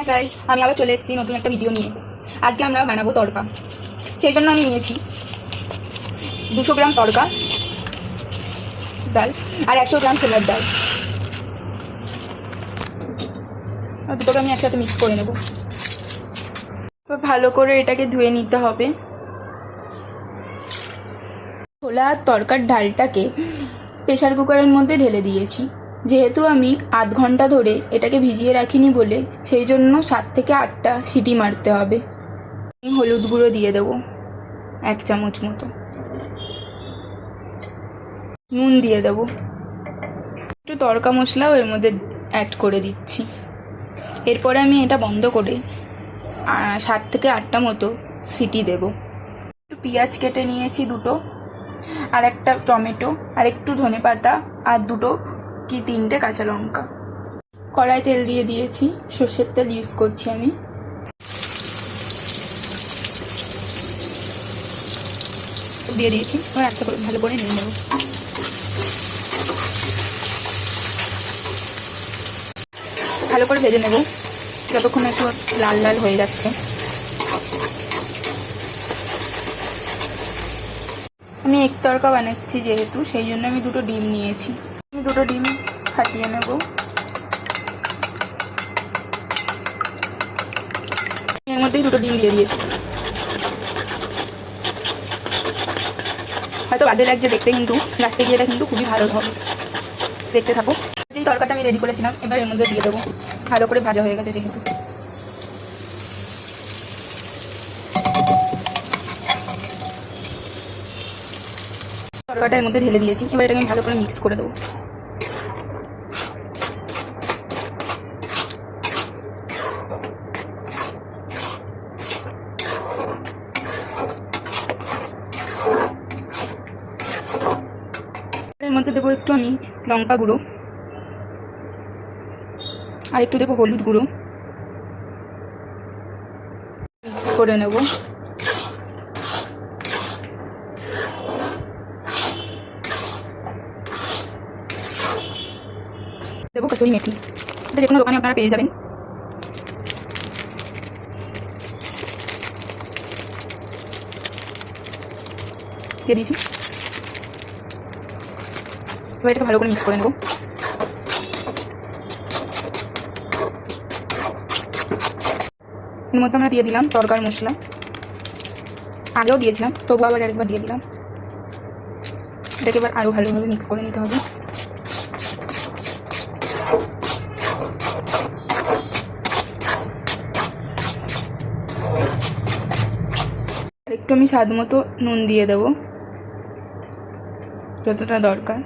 হ্যাঁ গাইস, আমি আবার চলে এসেছি নতুন একটা ভিডিও নিয়ে। আজকে আমরা বানাবো তড়কা। সেই জন্য আমি নিয়েছি 200 গ্রাম তড়কা ডাল আর 100 গ্রাম ছোলার ডাল। দুটোকে আমি একসাথে মিক্স করে নেব। ভালো করে এটাকে ধুয়ে নিতে হবে। ছোলা আর তড়কার ডালটাকে প্রেসার কুকারের মধ্যে ঢেলে দিয়েছি। যেহেতু আমি আধ ঘন্টা ধরে এটাকে ভিজিয়ে রাখিনি বলে সেই জন্য 7 থেকে 8টা সিটি মারতে হবে। হলুদ গুঁড়ো দিয়ে দেবো 1 চামচ মতো, নুন দিয়ে দেবো, একটু তড়কা মশলাও এর মধ্যে অ্যাড করে দিচ্ছি। এরপরে আমি এটা বন্ধ করে 7 থেকে 8টা মতো সিটি দেব। একটু পেঁয়াজ কেটে নিয়েছি 2টো, আর একটা টমেটো, আর একটু ধনেপাতা, আর 2টো কি 3টে কাঁচা লঙ্কা। কড়াই তেল দিয়ে দিয়েছি, সর্ষের তেল ইউজ করছি আমি। দিয়ে দিয়েছি, একটা করে ভালো করে নিয়ে নেব। ভালো করে ভেজে নেব যতক্ষণ একটু লাল লাল হয়ে যাচ্ছে। আমি এক তড়কা বানাচ্ছি যেহেতু, সেই জন্য আমি 2টো ডিম নিয়েছি। আমি 2টো ডিম ফাটিয়ে নেব। এর মধ্যেই 2টো ডিম দিয়ে দিয়েছি। হয়তো বাজে লাগছে দেখতে, কিন্তু লাস্টে গিয়ে এটা কিন্তু খুবই ভালো হবে। দেখতে থাকো। যেই তড়কাটা আমি রেডি করেছিলাম এবার এর মধ্যে দিয়ে দেবো। ভালো করে ভাজা হয়ে গেছে যেহেতু। তড়কাটা এর মধ্যে ঢেলে দিয়েছি, এবার এটাকে আমি ভালো করে মিক্স করে দেবো। এর মধ্যে দেবো একটু আমি লঙ্কা গুঁড়ো, আর একটু দেবো হলুদ গুঁড়ো, মিক্স করে নেব। দেবো কসুরি মেথি, এটা যে কোনো দোকানে আপনারা পেয়ে যাবেন। দিয়ে দিয়েছি, এবার এটাকে ভালো করে মিক্স করে নেব। এর মধ্যে আমরা দিয়ে দিলাম তড়কার মশলা, আগেও দিয়েছিলাম তবু আবার আরেকবার দিয়ে দিলাম। এটাকে এবার আরও ভালোভাবে মিক্স করে নিতে হবে। একটু আমি স্বাদ মতো নুন দিয়ে দেবো, যতটা দরকার।